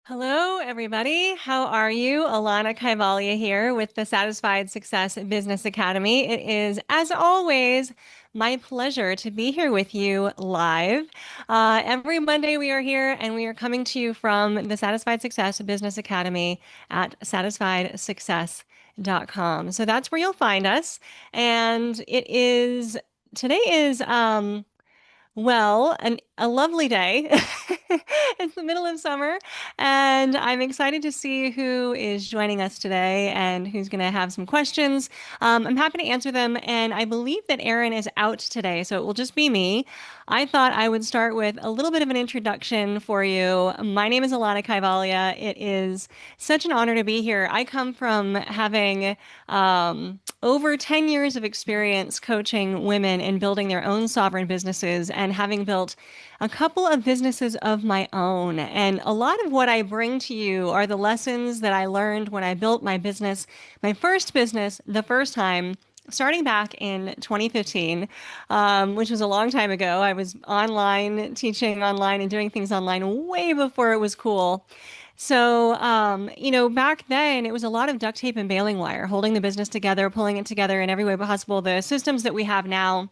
Hello, everybody. How are you? Alanna Kaivalya here with the Satisfied Success Business Academy. It is, as always, my pleasure to be here with you live. Every Monday, we are here and we are coming to you from the Satisfied Success Business Academy at satisfiedsuccess.com. So that's where you'll find us. And today is, a lovely day. It's the middle of summer, and I'm excited to see who is joining us today and who's going to have some questions. I'm happy to answer them, and I believe that Erin is out today, so it will just be me. I thought I would start with a little bit of an introduction for you. My name is Alanna Kaivalya. It is such an honor to be here. I come from having over 10 years of experience coaching women in building their own sovereign businesses and having built a couple of businesses of my own. And a lot of what I bring to you are the lessons that I learned when I built my business, my first business, the first time. Starting back in 2015, which was a long time ago. I was online, teaching online and doing things online way before it was cool. So, back then it was a lot of duct tape and baling wire, holding the business together, pulling it together in every way possible. The systems that we have now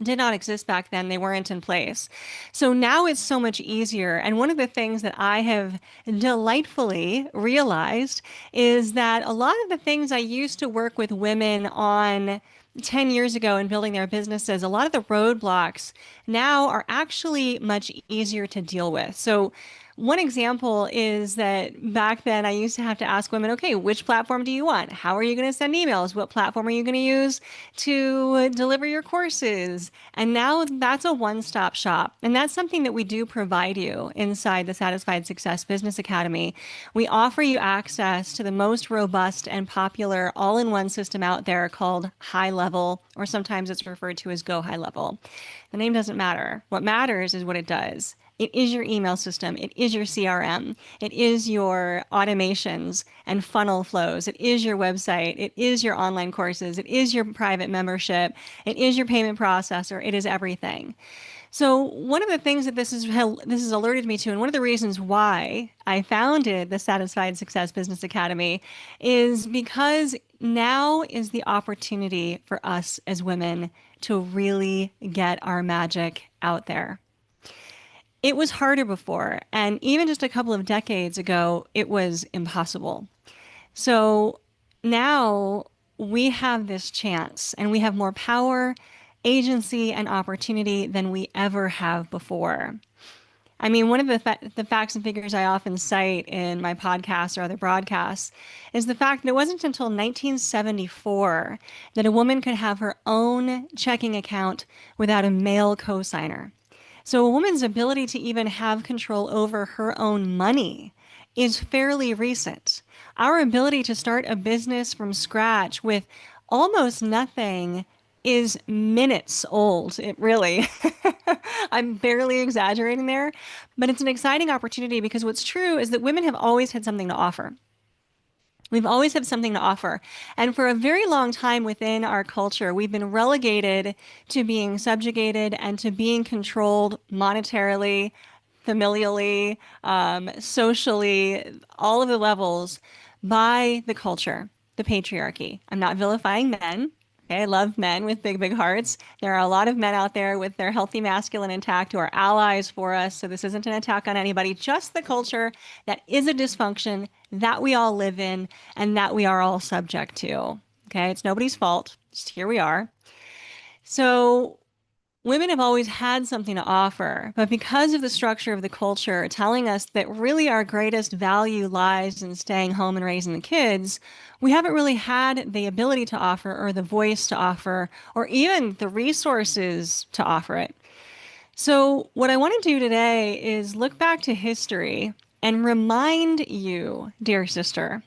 did not exist back then. They weren't in place. So now it's so much easier. And one of the things that I have delightfully realized is that a lot of the things I used to work with women on 10 years ago in building their businesses, a lot of the roadblocks now are actually much easier to deal with. So one example is that back then I used to have to ask women, okay, which platform do you want? How are you going to send emails? What platform are you going to use to deliver your courses? And now that's a one-stop shop. And that's something that we do provide you inside the Satisfied Success Business Academy. We offer you access to the most robust and popular all-in-one system out there called High Level, or sometimes it's referred to as Go High Level. The name doesn't matter. What matters is what it does. It is your email system. It is your CRM. It is your automations and funnel flows. It is your website. It is your online courses. It is your private membership. It is your payment processor. It is everything. So one of the things that this has alerted me to, and one of the reasons why I founded the Satisfied Success Business Academy, is because now is the opportunity for us as women to really get our magic out there. It was harder before, and even just a couple of decades ago, it was impossible. So now we have this chance, and we have more power, agency, and opportunity than we ever have before. I mean, one of the facts and figures I often cite in my podcasts or other broadcasts is the fact that it wasn't until 1974 that a woman could have her own checking account without a male cosigner. So a woman's ability to even have control over her own money is fairly recent. Our ability to start a business from scratch with almost nothing is minutes old. It really, I'm barely exaggerating there, but it's an exciting opportunity because what's true is that women have always had something to offer. We've always had something to offer. And for a very long time within our culture, we've been relegated to being subjugated and to being controlled monetarily, familially, socially, all of the levels by the culture, the patriarchy. I'm not vilifying men. Okay, I love men with big, big hearts. There are a lot of men out there with their healthy masculine intact who are allies for us. So this isn't an attack on anybody, just the culture that is a dysfunction that we all live in and that we are all subject to. Okay, it's nobody's fault. Just here we are. So women have always had something to offer, but because of the structure of the culture telling us that really our greatest value lies in staying home and raising the kids, we haven't really had the ability to offer or the voice to offer or even the resources to offer it. So what I want to do today is look back to history and remind you, dear sister,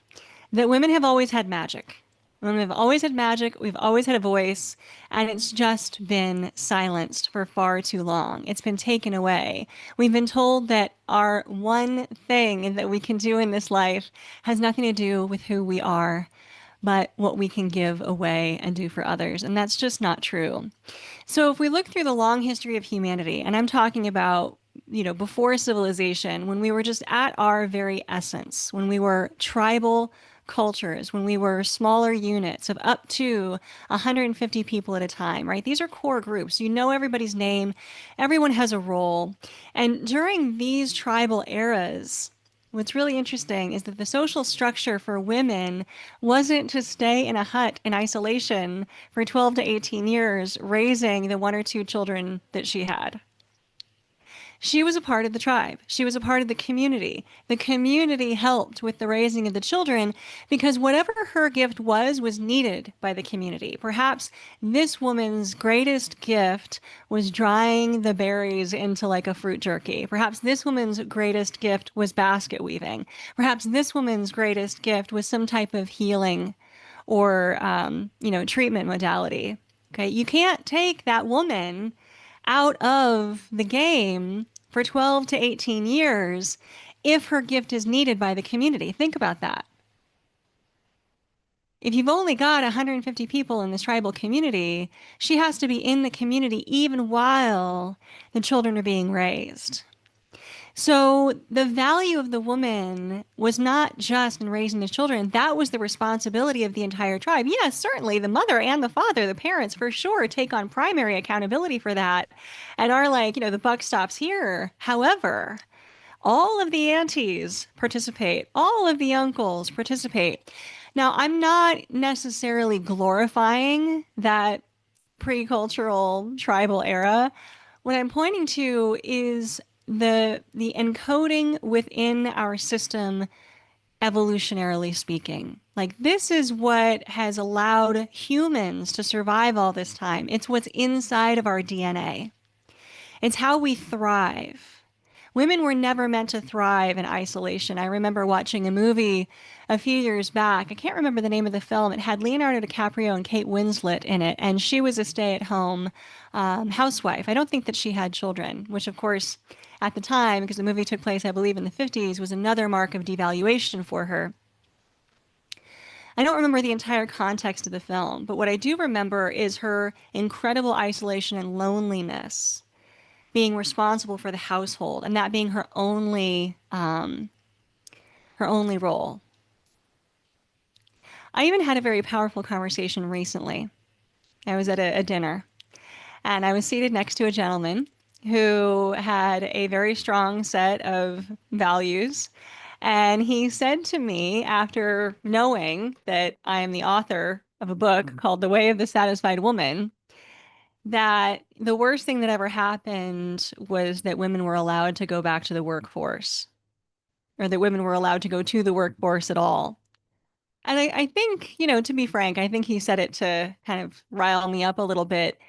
that women have always had magic. Women have always had magic, we've always had a voice, and it's just been silenced for far too long. It's been taken away. We've been told that our one thing that we can do in this life has nothing to do with who we are, but what we can give away and do for others. And that's just not true. So if we look through the long history of humanity, and I'm talking about before civilization, when we were just at our very essence, when we were tribal cultures, when we were smaller units of up to 150 people at a time, right? These are core groups. You know everybody's name, everyone has a role. And during these tribal eras, what's really interesting is that the social structure for women wasn't to stay in a hut in isolation for 12 to 18 years, raising the one or two children that she had. She was a part of the tribe. She was a part of the community. The community helped with the raising of the children because whatever her gift was needed by the community. Perhaps this woman's greatest gift was drying the berries into like a fruit jerky. Perhaps this woman's greatest gift was basket weaving. Perhaps this woman's greatest gift was some type of healing or, treatment modality. Okay, you can't take that woman out of the game for 12 to 18 years if her gift is needed by the community. Think about that. If you've only got 150 people in this tribal community, she has to be in the community even while the children are being raised. So the value of the woman was not just in raising the children. That was the responsibility of the entire tribe. Yes, certainly the mother and the father, the parents for sure take on primary accountability for that and are like, the buck stops here. However, all of the aunties participate, all of the uncles participate. Now, I'm not necessarily glorifying that pre-cultural tribal era. What I'm pointing to is the encoding within our system, evolutionarily speaking. Like this is what has allowed humans to survive all this time. It's what's inside of our DNA. It's how we thrive. Women were never meant to thrive in isolation. I remember watching a movie a few years back. I can't remember the name of the film. It had Leonardo DiCaprio and Kate Winslet in it, and she was a stay-at-home housewife. I don't think that she had children, which, of course, at the time, because the movie took place, I believe, in the 50s, was another mark of devaluation for her. I don't remember the entire context of the film, but what I do remember is her incredible isolation and loneliness being responsible for the household and that being her only role. I even had a very powerful conversation recently. I was at a dinner and I was seated next to a gentleman who had a very strong set of values. And he said to me, after knowing that I am the author of a book called The Way of the Satisfied Woman, that the worst thing that ever happened was that women were allowed to go back to the workforce, or that women were allowed to go to the workforce at all. And I think, to be frank, I think he said it to kind of rile me up a little bit.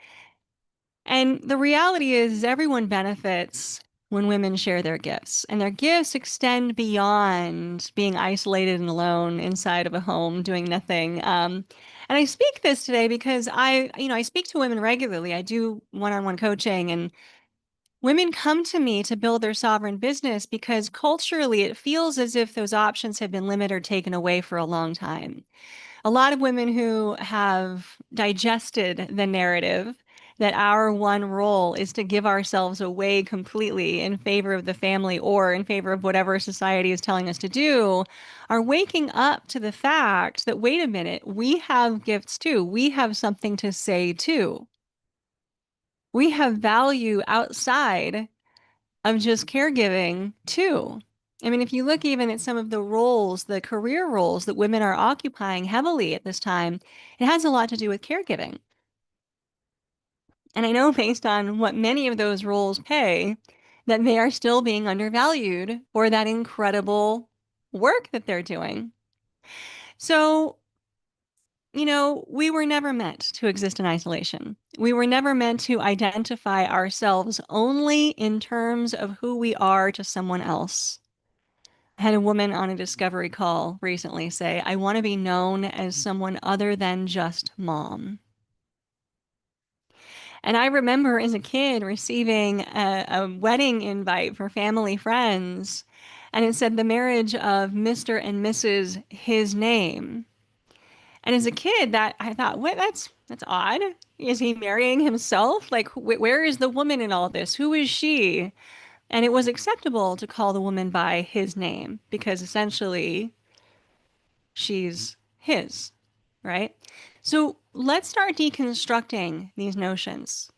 And the reality is, everyone benefits when women share their gifts, and their gifts extend beyond being isolated and alone inside of a home doing nothing. And I speak this today because I speak to women regularly. I do one-on-one coaching, and women come to me to build their sovereign business because culturally it feels as if those options have been limited or taken away for a long time. A lot of women who have digested the narrative that our one role is to give ourselves away completely in favor of the family or in favor of whatever society is telling us to do are waking up to the fact that, wait a minute, we have gifts too. We have something to say too. We have value outside of just caregiving too. I mean, if you look even at some of the roles, the career roles that women are occupying heavily at this time, it has a lot to do with caregiving. And I know based on what many of those roles pay, that they are still being undervalued for that incredible work that they're doing. So, we were never meant to exist in isolation. We were never meant to identify ourselves only in terms of who we are to someone else. I had a woman on a discovery call recently say, I want to be known as someone other than just mom. And I remember as a kid receiving a wedding invite for family friends, and it said the marriage of Mr. and Mrs. his name. And as a kid, that I thought, what? That's odd. Is he marrying himself? Like, where is the woman in all this? Who is she? And it was acceptable to call the woman by his name because essentially she's his, right? So let's start deconstructing these notions.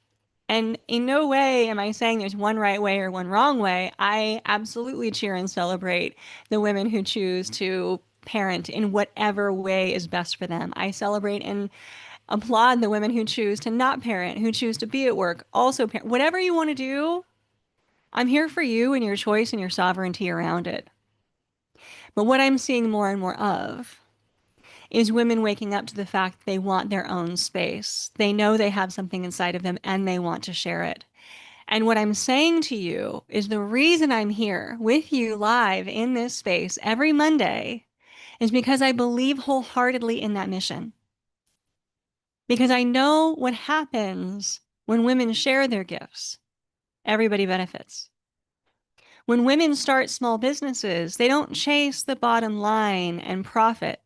And in no way am I saying there's one right way or one wrong way. I absolutely cheer and celebrate the women who choose to parent in whatever way is best for them. I celebrate and applaud the women who choose to not parent, who choose to be at work, also parent. Whatever you want to do, I'm here for you and your choice and your sovereignty around it. But what I'm seeing more and more of is women waking up to the fact they want their own space. They know they have something inside of them and they want to share it. And what I'm saying to you is the reason I'm here with you live in this space every Monday is because I believe wholeheartedly in that mission. Because I know what happens when women share their gifts. Everybody benefits. When women start small businesses, they don't chase the bottom line and profit.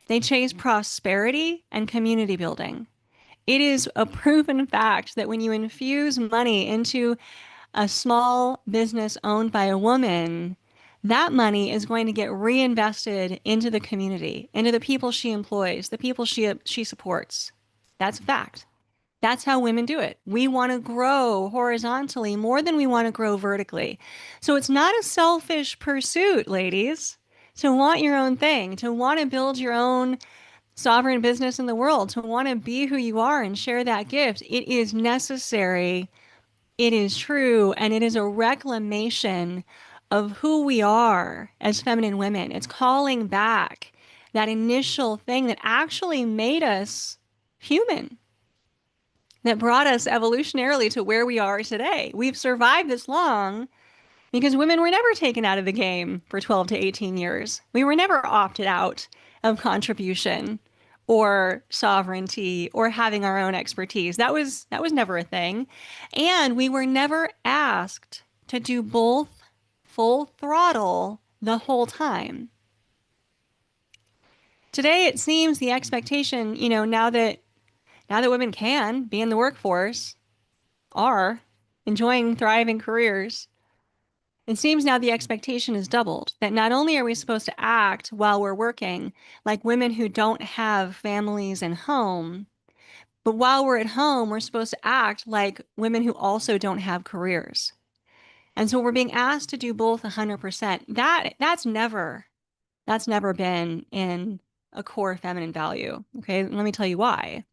They chase prosperity and community building. It is a proven fact that when you infuse money into a small business owned by a woman, that money is going to get reinvested into the community, into the people she employs, the people she supports. That's a fact. That's how women do it. We want to grow horizontally more than we want to grow vertically. So it's not a selfish pursuit, ladies, to want your own thing, to want to build your own sovereign business in the world, to want to be who you are and share that gift. It is necessary, it is true, and it is a reclamation of who we are as feminine women. It's calling back that initial thing that actually made us human, that brought us evolutionarily to where we are today. We've survived this long because women were never taken out of the game for 12 to 18 years. We were never opted out of contribution or sovereignty or having our own expertise. That was never a thing. And we were never asked to do both full throttle the whole time. Today it seems the expectation, now that women can be in the workforce, are enjoying thriving careers, it seems now the expectation is doubled, that not only are we supposed to act while we're working like women who don't have families and home, but while we're at home, we're supposed to act like women who also don't have careers. And so we're being asked to do both 100%. That's never been in a core feminine value. Okay, let me tell you why.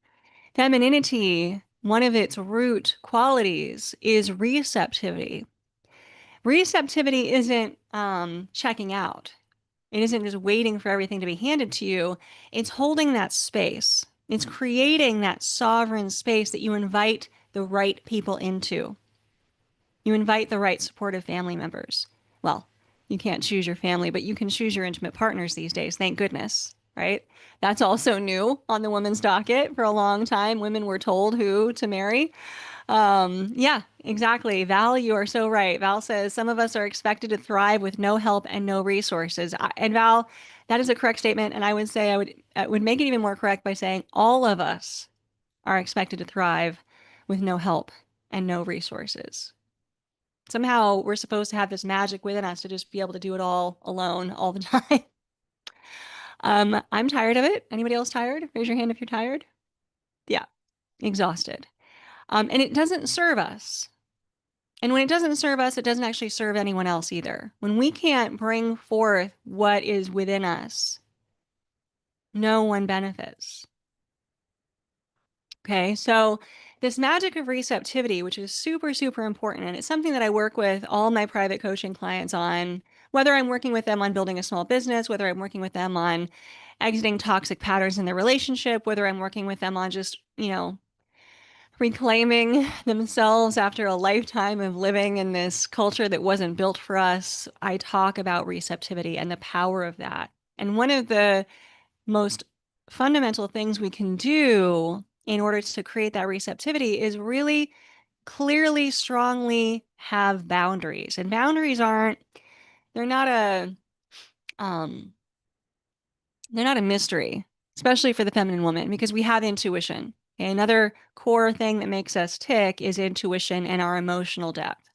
Femininity, one of its root qualities is receptivity. Receptivity isn't checking out. It isn't just waiting for everything to be handed to you. It's holding that space. It's creating that sovereign space that you invite the right people into. You invite the right supportive family members. Well, you can't choose your family, but you can choose your intimate partners these days. Thank goodness, right? That's also new on the women's docket. For a long time, women were told who to marry. Yeah, exactly. Val, you are so right. Val says some of us are expected to thrive with no help and no resources. And Val, that is a correct statement. And I would say I would make it even more correct by saying all of us are expected to thrive with no help and no resources. Somehow we're supposed to have this magic within us to just be able to do it all alone all the time. I'm tired of it. Anybody else tired? Raise your hand if you're tired. Yeah, exhausted. And it doesn't serve us. And when it doesn't serve us, it doesn't actually serve anyone else either. When we can't bring forth what is within us, no one benefits. Okay, so this magic of receptivity, which is super, super important, and it's something that I work with all my private coaching clients on, whether I'm working with them on building a small business, whether I'm working with them on exiting toxic patterns in their relationship, whether I'm working with them on just, reclaiming themselves after a lifetime of living in this culture that wasn't built for us. I talk about receptivity and the power of that. And one of the most fundamental things we can do in order to create that receptivity is really clearly, strongly have boundaries. And boundaries they're not um, they're not a mystery, especially for the feminine woman, because we have intuition. Okay? Another core thing that makes us tick is intuition and our emotional depth.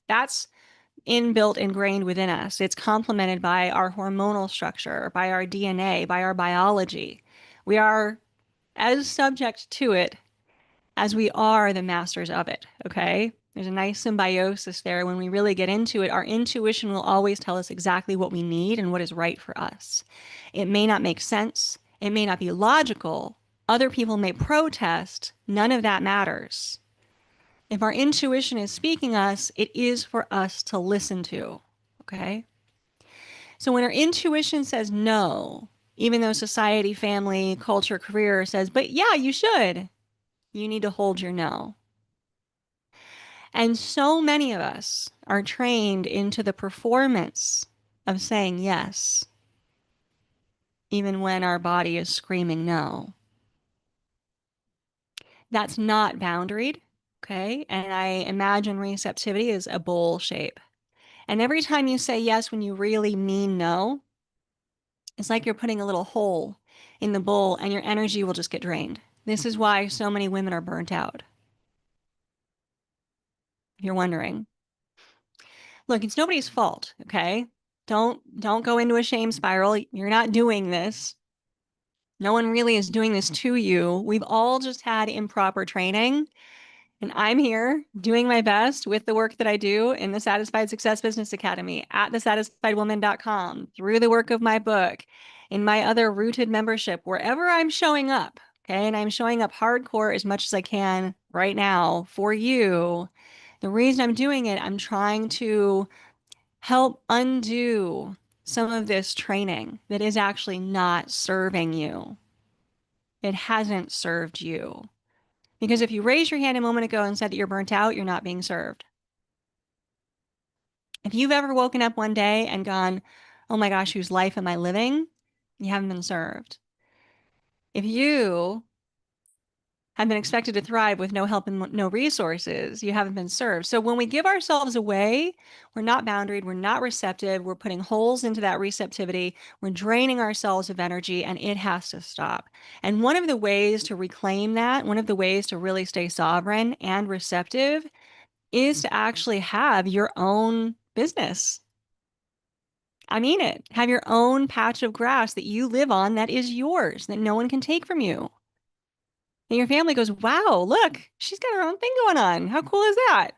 inbuilt, ingrained within us. It's complemented by our hormonal structure, by our DNA, by our biology. We are as subject to it as we are the masters of it, okay? There's a nice symbiosis there. When we really get into it, our intuition will always tell us exactly what we need and what is right for us. It may not make sense. It may not be logical. Other people may protest. None of that matters. If our intuition is speaking us, it is for us to listen to, okay? So when our intuition says no, even though society, family, culture, career says, but yeah, you should, you need to hold your no. And so many of us are trained into the performance of saying yes, even when our body is screaming no. That's not boundaried, okay? And I imagine receptivity is a bowl shape. And every time you say yes when you really mean no, it's like you're putting a little hole in the bowl and your energy will just get drained. This is why so many women are burnt out, if you're wondering. Look, it's nobody's fault, okay? Don't go into a shame spiral. You're not doing this. No one really is doing this to you. We've all just had improper training. And I'm here doing my best with the work that I do in the Satisfied Success Business Academy at thesatisfiedwoman.com, through the work of my book, in my other rooted membership, wherever I'm showing up. Okay. And I'm showing up hardcore as much as I can right now for you. The reason I'm doing it, I'm trying to help undo some of this training that is actually not serving you. It hasn't served you. Because if you raised your hand a moment ago and said that you're burnt out, you're not being served. If you've ever woken up one day and gone, oh my gosh, whose life am I living? You haven't been served. If you have been expected to thrive with no help and no resources, you haven't been served. So when we give ourselves away, we're not boundaried, we're not receptive, we're putting holes into that receptivity, we're draining ourselves of energy, and it has to stop. And one of the ways to reclaim that, one of the ways to really stay sovereign and receptive is to actually have your own business. I mean it. Have your own patch of grass that you live on that is yours, that no one can take from you. And your family goes, wow, look, she's got her own thing going on. How cool is that?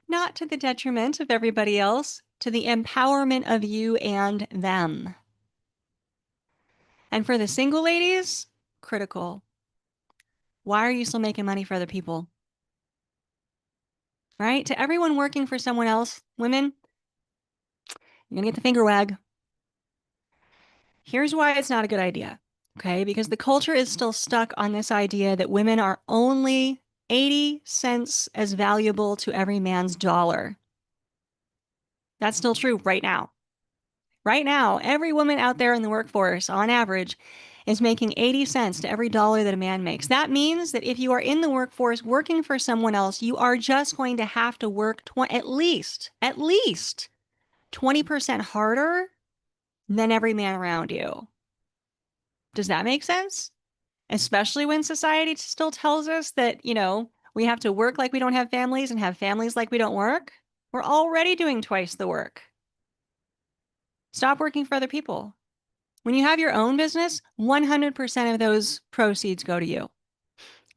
Not to the detriment of everybody else, to the empowerment of you and them. And for the single ladies, critical. Why are you still making money for other people? Right? To everyone working for someone else, women, you're going to get the finger wag. Here's why it's not a good idea. Okay, because the culture is still stuck on this idea that women are only 80 cents as valuable to every man's dollar. That's still true right now. Right now, every woman out there in the workforce, on average, is making 80 cents to every dollar that a man makes. That means that if you are in the workforce working for someone else, you are just going to have to work at least 20% harder than every man around you. Does that make sense? Especially when society still tells us that, we have to work like we don't have families and have families like we don't work. We're already doing twice the work. Stop working for other people. When you have your own business, 100% of those proceeds go to you.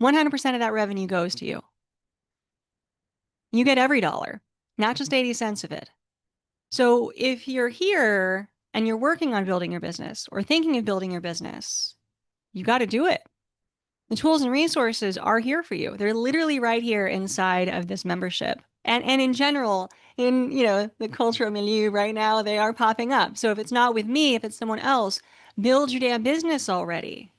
100% of that revenue goes to you. You get every dollar, not just 80 cents of it. So if you're here and you're working on building your business or thinking of building your business, you got to do it. The tools and resources are here for you. They're literally right here inside of this membership. And in general, in the cultural milieu right now, they are popping up. So if it's not with me, if it's someone else, build your damn business already.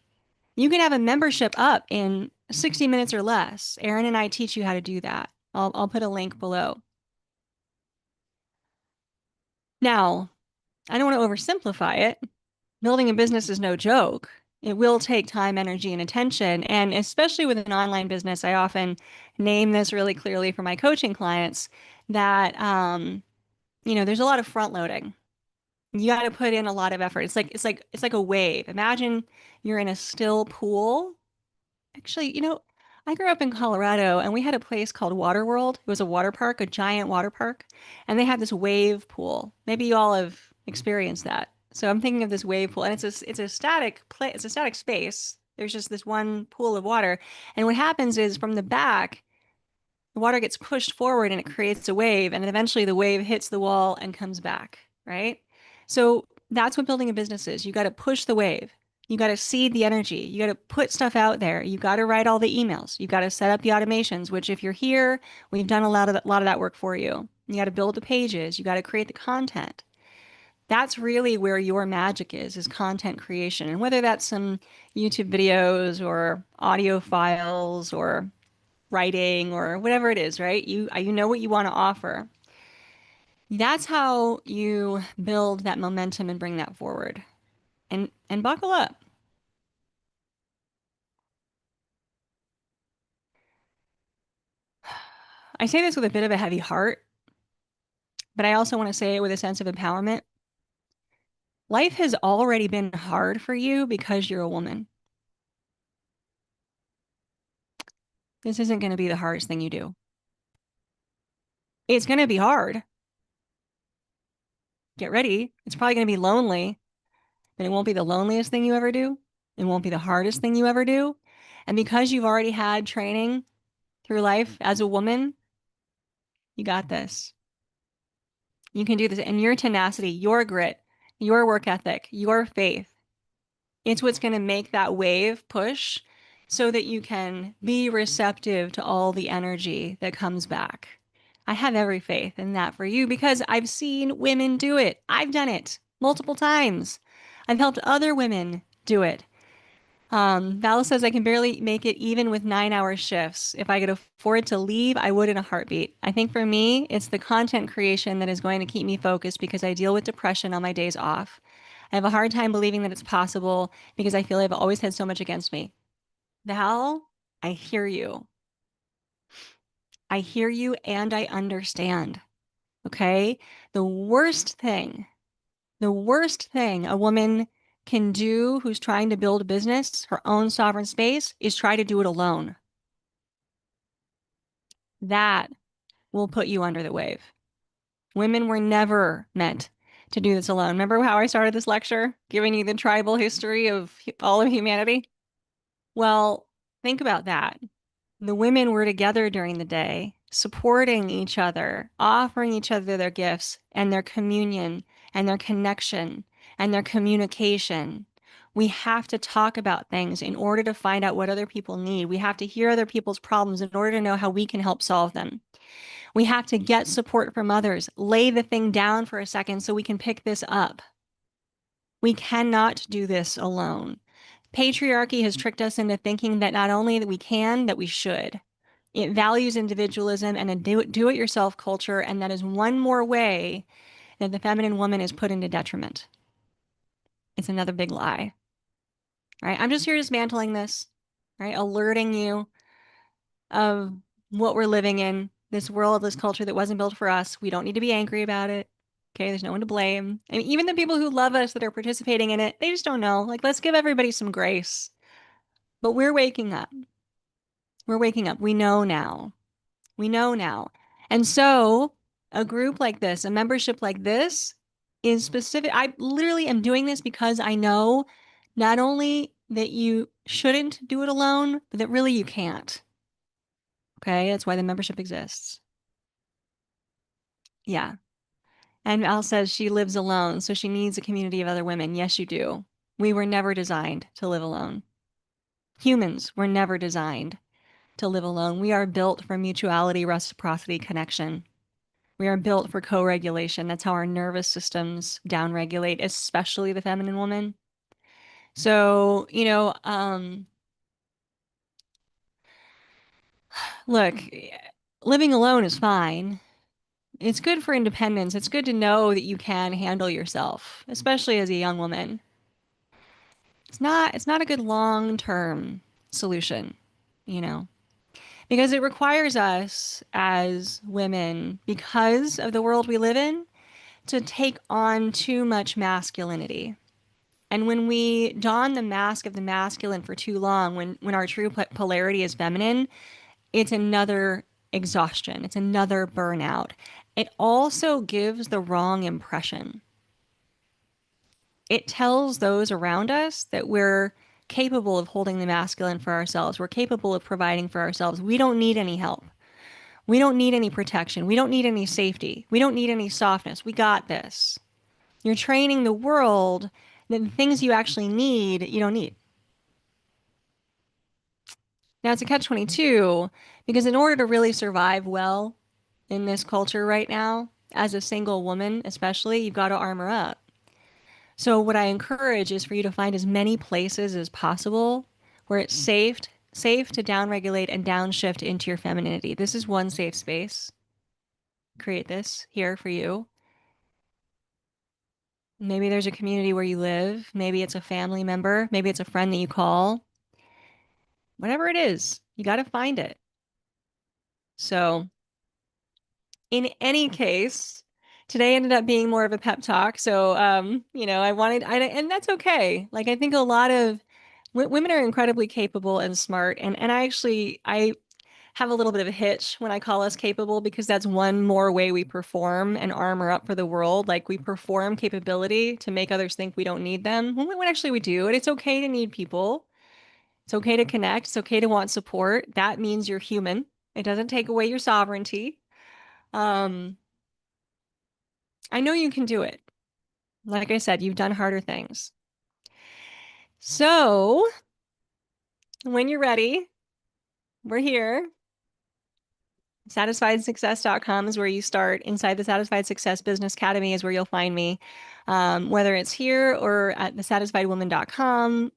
You can have a membership up in 60 minutes or less. Erin and I teach you how to do that. I'll put a link below. Now, I don't want to oversimplify it. Building a business is no joke. It will take time, energy, and attention. And especially with an online business, I often name this really clearly for my coaching clients that, there's a lot of front loading. You got to put in a lot of effort. It's like a wave. Imagine you're in a still pool. Actually, I grew up in Colorado and we had a place called Water World. It was a water park, a giant water park, and they had this wave pool. Maybe you all have experienced that. So I'm thinking of this wave pool, and it's a static play, it's a static space. There's just this one pool of water, and what happens is from the back, the water gets pushed forward and it creates a wave, and then eventually the wave hits the wall and comes back, right? So that's what building a business is. You got to push the wave. You got to seed the energy. You got to put stuff out there. You got to write all the emails. You got to set up the automations, which if you're here, we've done a lot of that work for you. You got to build the pages. You got to create the content. That's really where your magic is content creation. And whether that's some YouTube videos or audio files or writing or whatever it is, right? You know what you want to offer. That's how you build that momentum and bring that forward. And buckle up. I say this with a bit of a heavy heart, but I also want to say it with a sense of empowerment. Life has already been hard for you because you're a woman. This isn't going to be the hardest thing you do. It's going to be hard. Get ready. It's probably going to be lonely, but it won't be the loneliest thing you ever do. It won't be the hardest thing you ever do. And because you've already had training through life as a woman, you got this. You can do this. And your tenacity, your grit, your work ethic, your faith, it's what's going to make that wave push so that you can be receptive to all the energy that comes back. I have every faith in that for you because I've seen women do it. I've done it multiple times. I've helped other women do it. Val says I can barely make it even with 9-hour shifts. If I could afford to leave, I would in a heartbeat. I think for me, it's the content creation that is going to keep me focused because I deal with depression on my days off. I have a hard time believing that it's possible because I feel I've always had so much against me. Val, I hear you. I hear you and I understand. Okay? The worst thing The worst thing a woman can do who's trying to build a business, her own sovereign space, is try to do it alone. That will put you under the wave. Women were never meant to do this alone. Remember how I started this lecture, giving you the tribal history of all of humanity? Well, think about that. The women were together during the day, supporting each other, offering each other their gifts and their communion and their connection and their communication. We have to talk about things in order to find out what other people need. We have to hear other people's problems in order to know how we can help solve them. We have to get support from others, lay the thing down for a second so we can pick this up. We cannot do this alone. Patriarchy has tricked us into thinking that not only that we can, that we should. It values individualism and a do-it-yourself culture, and that is one more way that the feminine woman is put into detriment. It's another big lie. Right? I'm just here dismantling this, right? Alerting you of what we're living in, this world, this culture that wasn't built for us. We don't need to be angry about it. Okay, there's no one to blame. I mean, even the people who love us that are participating in it, they just don't know. Like, let's give everybody some grace. But we're waking up. We're waking up. We know now. We know now. And so a group like this, a membership like this is specific. I literally am doing this because I know not only that you shouldn't do it alone, but that really you can't. Okay, that's why the membership exists. Yeah. And Al says she lives alone, so she needs a community of other women. Yes, you do. We were never designed to live alone. Humans were never designed to live alone. We are built for mutuality, reciprocity, connection. We are built for co-regulation. That's how our nervous systems downregulate, especially the feminine woman. So, look, living alone is fine. It's good for independence. It's good to know that you can handle yourself, especially as a young woman. It's not a good long-term solution, you know, because it requires us as women, because of the world we live in, to take on too much masculinity. And when we don the mask of the masculine for too long, when our true polarity is feminine, it's another exhaustion, it's another burnout. It also gives the wrong impression. It tells those around us that we're capable of holding the masculine for ourselves. We're capable of providing for ourselves. We don't need any help. We don't need any protection. We don't need any safety. We don't need any softness. We got this. You're training the world that the things you actually need, you don't need. Now it's a catch-22 because in order to really survive well in this culture right now, as a single woman especially, you've got to armor up. So what I encourage is for you to find as many places as possible where it's safe to downregulate and downshift into your femininity. This is one safe space. Create this here for you. Maybe there's a community where you live. Maybe it's a family member. Maybe it's a friend that you call. Whatever it is, you got to find it. So in any case, today ended up being more of a pep talk. So, and that's okay. Like, I think a lot of women are incredibly capable and smart. And I have a little bit of a hitch when I call us capable because that's one more way we perform and armor up for the world. Like, we perform capability to make others think we don't need them when actually we do. And it's okay to need people. It's okay to connect. It's okay to want support. That means you're human. It doesn't take away your sovereignty. Um, I know you can do it. Like I said, you've done harder things. So when you're ready, we're here. SatisfiedSuccess.com is where you start. Inside the Satisfied Success Business Academy is where you'll find me. Whether it's here or at thesatisfiedwoman.com,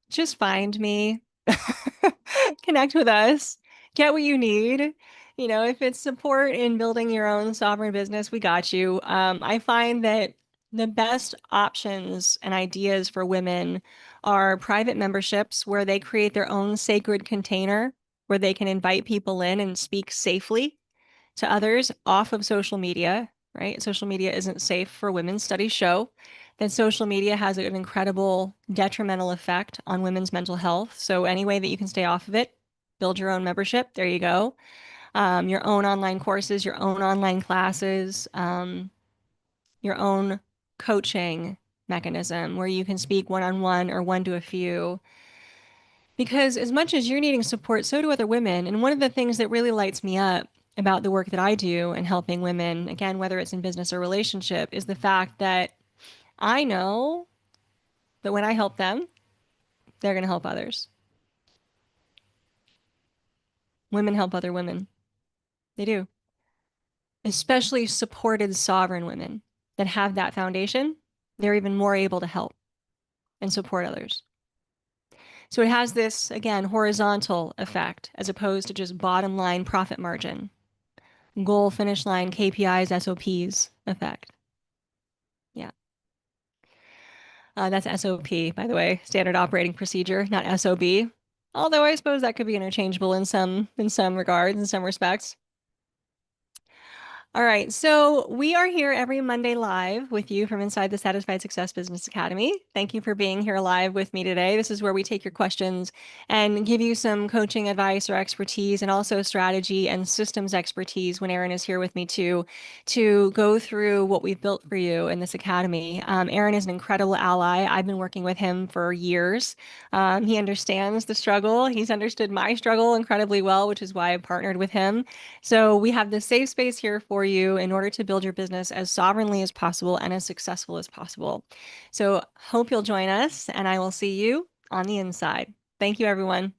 just find me, connect with us, get what you need. If it's support in building your own sovereign business, we got you. I find that the best options and ideas for women are private memberships where they create their own sacred container where they can invite people in and speak safely to others off of social media, right? Social media isn't safe for women. Studies show that social media has an incredible detrimental effect on women's mental health. So any way that you can stay off of it, build your own membership. There you go. Your own online courses, your own online classes, your own coaching mechanism where you can speak one-on-one or one to a few. Because as much as you're needing support, so do other women. And one of the things that really lights me up about the work that I do and helping women, again, whether it's in business or relationship, is the fact that I know that when I help them, they're going to help others. Women help other women. They do. Especially supported sovereign women that have that foundation, they're even more able to help and support others. So it has this, again, horizontal effect as opposed to just bottom line profit margin. Goal, finish line, KPIs, SOPs effect. Yeah. That's SOP, by the way, standard operating procedure, not SOB. Although I suppose that could be interchangeable in some regards, in some respects. All right, so we are here every Monday live with you from inside the Satisfied Success Business Academy. Thank you for being here live with me today. This is where we take your questions and give you some coaching advice or expertise and also strategy and systems expertise when Aaron is here with me too, to go through what we've built for you in this academy. Aaron is an incredible ally. I've been working with him for years. He understands the struggle. He's understood my struggle incredibly well, which is why I partnered with him. So we have this safe space here for you in order to build your business as sovereignly as possible and as successful as possible. So hope you'll join us and I will see you on the inside. Thank you, everyone.